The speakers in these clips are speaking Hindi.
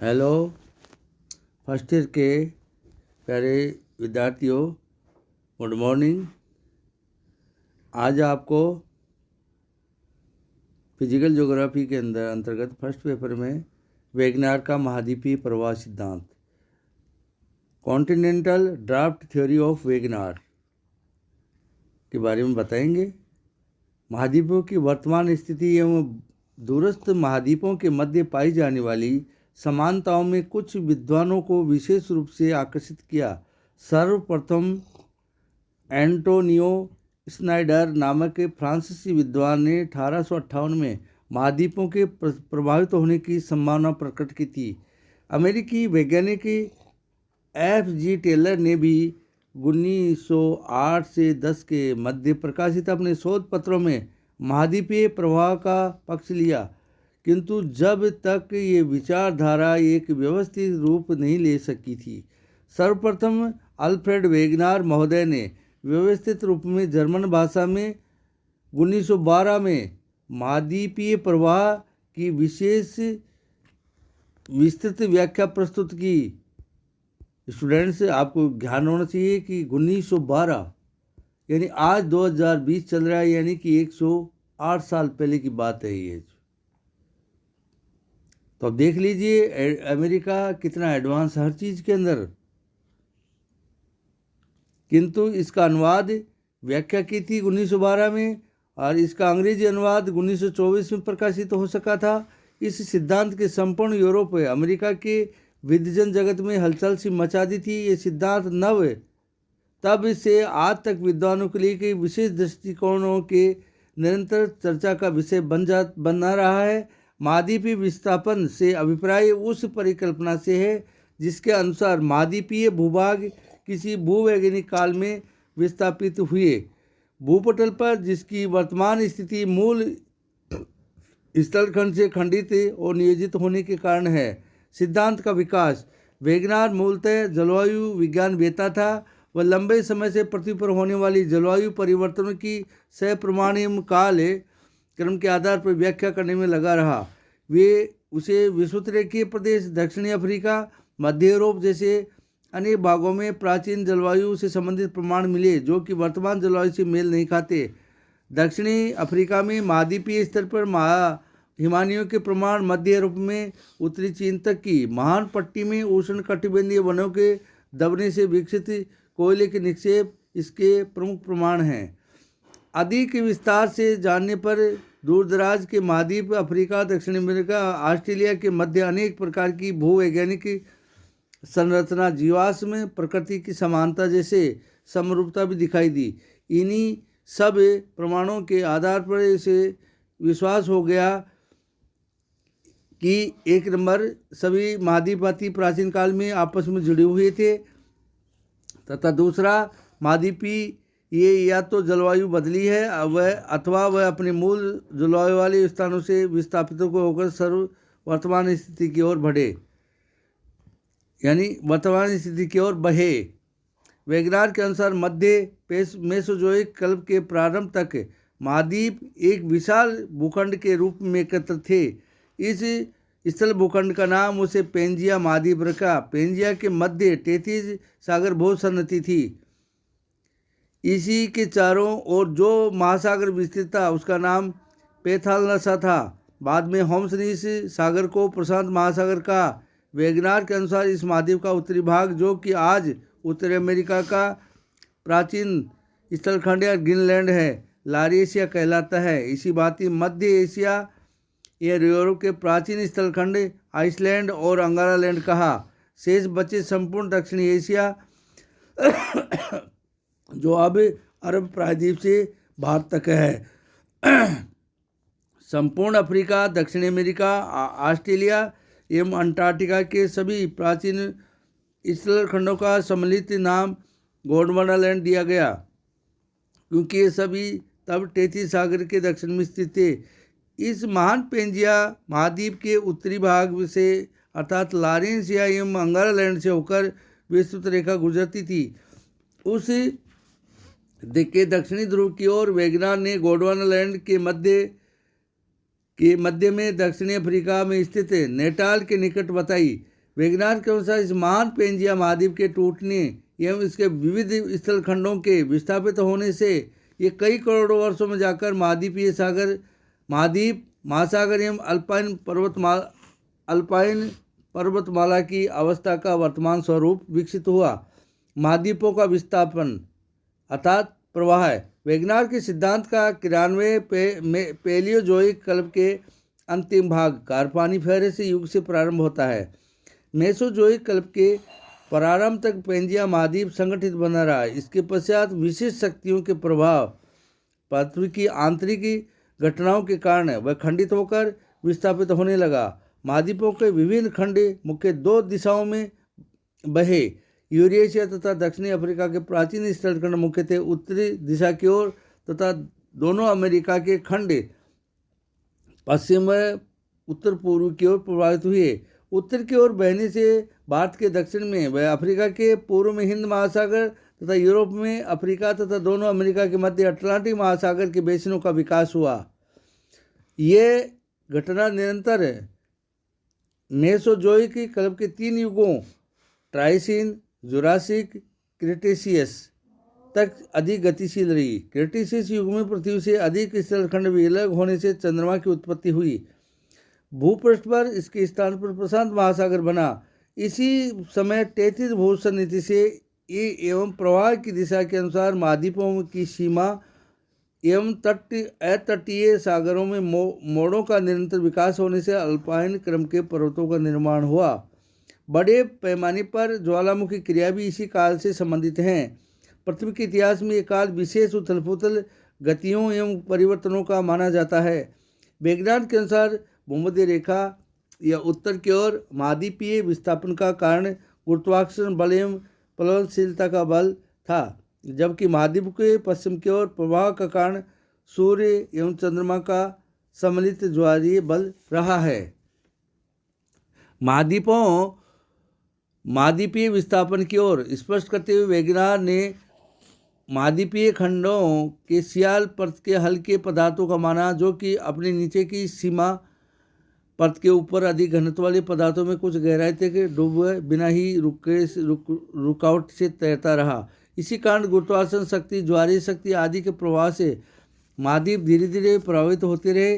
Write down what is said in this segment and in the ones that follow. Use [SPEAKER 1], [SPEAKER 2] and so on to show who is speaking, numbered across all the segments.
[SPEAKER 1] हेलो फर्स्ट ईयर के प्यारे विद्यार्थियों, गुड मॉर्निंग। आज आपको फिजिकल ज्योग्राफी के अंतर्गत फर्स्ट पेपर में वेगनार का महाद्वीपीय प्रवाह सिद्धांत, continental drift theory of Wegener के बारे में बताएंगे। महाद्वीपों की वर्तमान स्थिति एवं दूरस्थ महाद्वीपों के मध्य पाई जाने वाली समानताओं में कुछ विद्वानों को विशेष रूप से आकर्षित किया। सर्वप्रथम एंटोनियो स्नाइडर नामक फ्रांसीसी विद्वान ने 1858 में महाद्वीपों के प्रभावित होने की संभावना प्रकट की थी। अमेरिकी वैज्ञानिक F.G. टेलर ने भी 1908 से 10 के मध्य प्रकाशित अपने शोध पत्रों में महाद्वीपीय प्रवाह का पक्ष लिया, किंतु जब तक ये विचारधारा एक व्यवस्थित रूप नहीं ले सकी थी। सर्वप्रथम अल्फ्रेड वेगनार महोदय ने व्यवस्थित रूप में जर्मन भाषा में 1912 में महाद्वीपीय प्रवाह की विशेष विस्तृत व्याख्या प्रस्तुत की। स्टूडेंट्स, आपको ध्यान होना चाहिए कि 1912 यानी आज 2020 चल रहा है, यानी कि 108 साल पहले की बात है ये। तो अब देख लीजिए अमेरिका कितना एडवांस हर चीज़ के अंदर, किंतु इसका अनुवाद व्याख्या की थी 1912 में और इसका अंग्रेजी अनुवाद 1924 में प्रकाशित हो सका था। इस सिद्धांत के संपूर्ण यूरोप अमेरिका के विद्वजन जगत में हलचल सी मचा दी थी। ये सिद्धांत नव तब से आज तक विद्वानों के लिए कई विशेष दृष्टिकोणों के निरंतर चर्चा का विषय बना रहा है। महाद्वीपीय विस्थापन से अभिप्राय उस परिकल्पना से है जिसके अनुसार महाद्वीपीय भूभाग किसी भूवैज्ञानिक काल में विस्थापित हुए भूपटल पर, जिसकी वर्तमान स्थिति मूल स्थलखंड से खंडित और नियोजित होने के कारण है। सिद्धांत का विकास। वेगनार मूलतः जलवायु विज्ञान वेता था। वह लंबे समय से पृथ्वी पर होने वाली जलवायु परिवर्तनों की सप्रमाणीय काल क्रम के आधार पर व्याख्या करने में लगा रहा। वे उसे विषुवतरेखीय प्रदेश, दक्षिणी अफ्रीका, मध्य यूरोप जैसे अनेक भागों में प्राचीन जलवायु से संबंधित प्रमाण मिले जो कि वर्तमान जलवायु से मेल नहीं खाते। दक्षिणी अफ्रीका में महाद्वीपीय स्तर पर हिमानियों के प्रमाण, मध्य यूरोप में उत्तरी चीन तक की महान पट्टी में उष्णकटिबंधीय वनों के दबने से विकसित कोयले के निक्षेप इसके प्रमुख प्रमाण हैं। अधिक विस्तार से जानने पर दूरदराज के महाद्वीप, अफ्रीका, दक्षिण अमेरिका, ऑस्ट्रेलिया के मध्य अनेक प्रकार की भूवैज्ञानिक संरचना, जीवाश्म, प्रकृति की समानता जैसे समरूपता भी दिखाई दी। इन्हीं सब प्रमाणों के आधार पर इसे विश्वास हो गया कि एक नंबर सभी महाद्वीपवासी प्राचीन काल में आपस में जुड़े हुए थे, तथा दूसरा महाद्वीपी ये या तो जलवायु बदली है अथवा वह अपने मूल जलवायु वाले स्थानों से विस्थापितों को होकर वर्तमान स्थिति की ओर बढ़े, यानी वर्तमान स्थिति की ओर बढ़े। वेगनार के अनुसार मध्य मेसोजोइक कल्प के प्रारंभ तक महाद्वीप एक विशाल भूखंड के रूप में एकत्र थे। इस स्थल भूखंड का नाम उसे पेंजिया महाद्वीप रखा। पेंजिया के मध्य 33 सागर भू सन्नति थी। इसी के चारों ओर जो महासागर विस्तृत था उसका नाम पेथालनसा था। बाद में होम्स ने इस सागर को प्रशांत महासागर का। वेगनार के अनुसार इस महाद्वीप का उत्तरी भाग, जो कि आज उत्तरी अमेरिका का प्राचीन स्थलखंड या ग्रीनलैंड है, लारेशिया कहलाता है। इसी भांति मध्य एशिया या यूरोप के प्राचीन स्थलखंड आइसलैंड और अंगारालैंड कहा। शेष बचे संपूर्ण दक्षिणी एशिया जो अब अरब प्रायद्वीप से भारत तक है। संपूर्ण अफ्रीका, दक्षिण अमेरिका, ऑस्ट्रेलिया एवं अंटार्कटिका के सभी प्राचीन स्थलखंडों का सम्मिलित नाम गोंडवानालैंड दिया गया, क्योंकि ये सभी तब 33 सागर के दक्षिण में स्थित थे। इस महान पेंजिया महाद्वीप के उत्तरी भाग से अर्थात लारेंसिया एवं अंगारालैंड से होकर विस्तृत रेखा गुजरती थी। उस के दक्षिणी ध्रुव की ओर वेगनार ने गोंडवानालैंड के मध्य में दक्षिणी अफ्रीका में स्थित नेटाल के निकट बताई। वेगनार के अनुसार इस महान पेंजिया महाद्वीप के टूटने एवं इसके विविध स्थल खंडों के विस्थापित होने से ये कई करोड़ों वर्षों में जाकर महाद्वीप महासागर एवं अल्पाइन पर्वतमाला की अवस्था का वर्तमान स्वरूप विकसित हुआ। महाद्वीपों का विस्थापन अर्थात प्रवाह है। वेगनार के सिद्धांत का क्रियान्वयन पैलियोजोइक कल्प के अंतिम भाग कार्बोनिफेरस युग से प्रारंभ होता है। मेसोजोइक कल्प के प्रारंभ तक पेंजिया महाद्वीप संगठित बना रहा। इसके पश्चात विशेष शक्तियों के प्रभाव पृथ्वी की आंतरिक घटनाओं के कारण वह खंडित होकर विस्थापित होने लगा। महाद्वीपों के विभिन्न खंड मुख्य दो दिशाओं में बहे। यूरेशिया तथा दक्षिणी अफ्रीका के प्राचीन स्थलखंड मुख्यतः उत्तरी दिशा की ओर तथा दोनों अमेरिका के खंड पश्चिम व उत्तर पूर्व की ओर प्रभावित हुए। उत्तर की ओर बहने से भारत के दक्षिण में व अफ्रीका के पूर्व में हिंद महासागर तथा यूरोप में अफ्रीका तथा दोनों अमेरिका के मध्य अटलांटिक महासागर के बेसिनों का विकास हुआ। ये घटना निरंतर मेसोजोइक कल्प के 3 युगों ट्राइसिन, जुरासिक, क्रेटेशियस तक अधिक गतिशील रही। क्रेटेशियस युग में पृथ्वी से अधिक स्थलखंड विलग होने से चंद्रमा की उत्पत्ति हुई। भूपृष्ठ पर इसके स्थान पर प्रशांत महासागर बना। इसी समय 33 भूषण नीति से एवं प्रवाह की दिशा के अनुसार महाद्वीपों की सीमा एवं अतटीय सागरों में मोड़ों का निरंतर विकास होने से अल्पाइन क्रम के पर्वतों का निर्माण हुआ। बड़े पैमाने पर ज्वालामुखी क्रिया भी इसी काल से संबंधित हैं। पृथ्वी के इतिहास में ये काल विशेष उथल-पुथल गतियों एवं परिवर्तनों का माना जाता है। वेगनार के अनुसार भूमध्य रेखा या उत्तर की ओर महाद्वीपीय विस्थापन का कारण गुरुत्वाकर्षण बल एवं प्लवनशीलता का बल था, जबकि महाद्वीप के पश्चिम की ओर प्रवाह का कारण सूर्य एवं चंद्रमा का सम्मिलित ज्वारीय बल रहा है। महाद्वीपीय विस्थापन की ओर स्पष्ट करते हुए वेगनार ने महाद्वीपीय खंडों के सियाल परत के हल्के पदार्थों का माना, जो कि अपने नीचे की सीमा परत के ऊपर अधिक घनत्व वाले पदार्थों में कुछ गहराई तक डूबे बिना ही रुकावट से तैरता रहा। इसी कारण गुरुत्वाकर्षण शक्ति, ज्वारीय शक्ति आदि के प्रभाव से महाद्वीप धीरे धीरे प्रभावित होते रहे।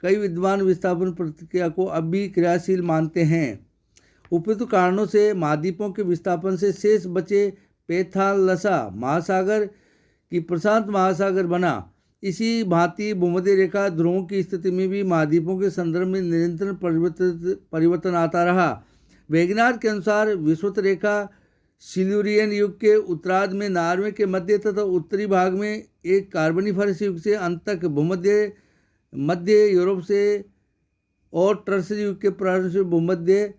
[SPEAKER 1] कई विद्वान विस्थापन प्रक्रिया को अब भी क्रियाशील मानते हैं। उपयुक्त कारणों से महाद्वीपों के विस्थापन से शेष बचे पेथालसा महासागर की प्रशांत महासागर बना। इसी भांति भूमध्य रेखा ध्रुवों की स्थिति में भी महाद्वीपों के संदर्भ में निरंतर परिवर्तन आता रहा। वेगनार के अनुसार विषुवत रेखा सिल्यूरियन युग के उत्तरार्ध में नॉर्वे के मध्य तथा उत्तरी भाग में एक कार्बोनिफरस युग से अंत तक मध्य यूरोप से और टर्शियरी युग के प्रारंभ से भूमध्य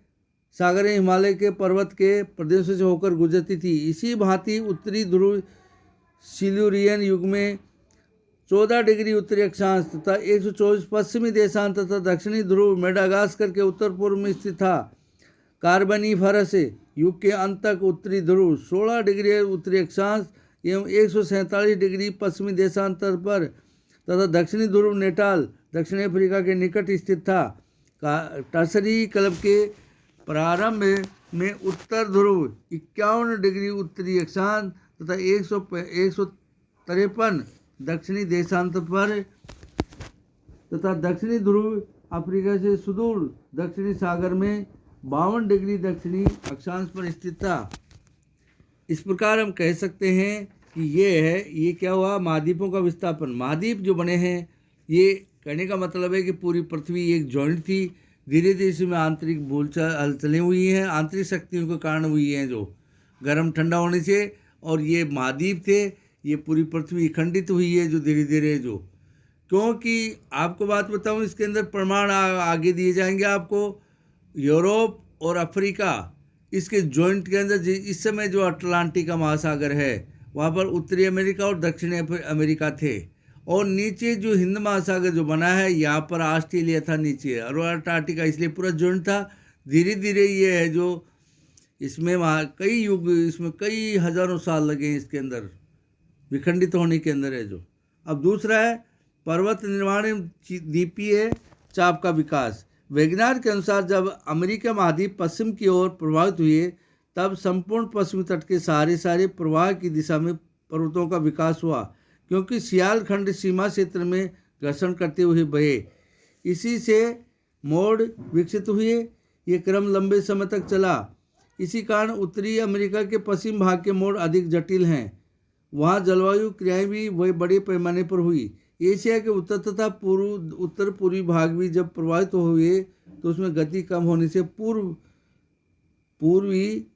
[SPEAKER 1] सागर हिमालय के पर्वत के प्रदेशों से होकर गुजरती थी। इसी भांति उत्तरी ध्रुव सिल्यूरियन युग में 14 डिग्री उत्तरी अक्षांश तथा 124 पश्चिमी देशांत तथा दक्षिणी ध्रुव मेडागास्कर के उत्तर पूर्व में स्थित था। कार्बोनिफरस युग के अंत तक उत्तरी ध्रुव 16 डिग्री उत्तरी अक्षांश एवं 147 डिग्री पश्चिमी देशांतर पर तथा दक्षिणी ध्रुव नेटाल दक्षिण अफ्रीका के निकट स्थित था। टर्शरी कल्प के प्रारंभ में उत्तर ध्रुव 51 डिग्री उत्तरी अक्षांश तथा 153 दक्षिणी देशांतर पर तथा दक्षिणी ध्रुव अफ्रीका से सुदूर दक्षिणी सागर में 52 डिग्री दक्षिणी अक्षांश पर स्थित था। इस प्रकार हम कह सकते हैं कि ये क्या हुआ, महाद्वीपों का विस्थापन। महाद्वीप जो बने हैं, ये कहने का मतलब है कि पूरी पृथ्वी एक जॉइंट थी। धीरे धीरे इसमें आंतरिक हलचलें हुई हैं, आंतरिक शक्तियों के कारण हुई हैं, जो गर्म ठंडा होने से। और ये महाद्वीप थे, ये पूरी पृथ्वी खंडित हुई है जो धीरे धीरे जो, क्योंकि आपको बात बताऊं, इसके अंदर प्रमाण आगे दिए जाएंगे आपको। यूरोप और अफ्रीका इसके जॉइंट के अंदर इस समय जो अटलांटिक महासागर है, वहाँ पर उत्तरी अमेरिका और दक्षिणी अमेरिका थे। और नीचे जो हिंद महासागर जो बना है, यहाँ पर ऑस्ट्रेलिया था नीचे, और अंटार्कटिका, इसलिए पूरा जॉइंट था। धीरे धीरे ये है जो इसमें कई युग, इसमें कई हजारों साल लगे हैं इसके अंदर विखंडित होने के अंदर है जो। अब दूसरा है पर्वत निर्माण द्वीपीय चाप का विकास। वैगनार के अनुसार जब अमेरिका महाद्वीप पश्चिम की ओर प्रभावित हुए तब संपूर्ण पश्चिमी तट के सारे प्रवाह की दिशा में पर्वतों का विकास हुआ, क्योंकि सियाल खंड सीमा क्षेत्र में घर्षण करते हुए बहे। इसी से मोड़ विकसित हुए। ये क्रम लंबे समय तक चला। इसी कारण उत्तरी अमेरिका के पश्चिम भाग के मोड़ अधिक जटिल हैं। वहाँ जलवायु क्रियाएं भी वही बड़े पैमाने पर हुई। एशिया के उत्तर तथा उत्तर पूर्वी भाग भी जब प्रभावित हुए तो उसमें गति कम होने से पूर्वी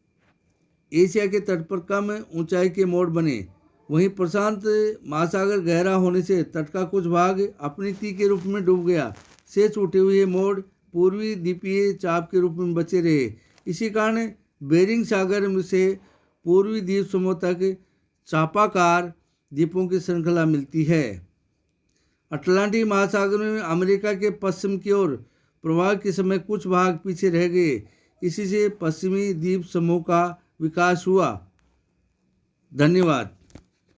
[SPEAKER 1] एशिया के तट पर कम ऊंचाई के मोड़ बने। वहीं प्रशांत महासागर गहरा होने से तट का कुछ भाग अपनी ती के रूप में डूब गया। शेष उठे हुए मोड़ पूर्वी द्वीपीय चाप के रूप में बचे रहे। इसी कारण बेरिंग सागर से पूर्वी द्वीप समूह तक चापाकार द्वीपों की श्रृंखला मिलती है। अटलांटिक महासागर में अमेरिका के पश्चिम की ओर प्रवाह के समय कुछ भाग पीछे रह गए। इसी से पश्चिमी द्वीप समूह का विकास हुआ। धन्यवाद।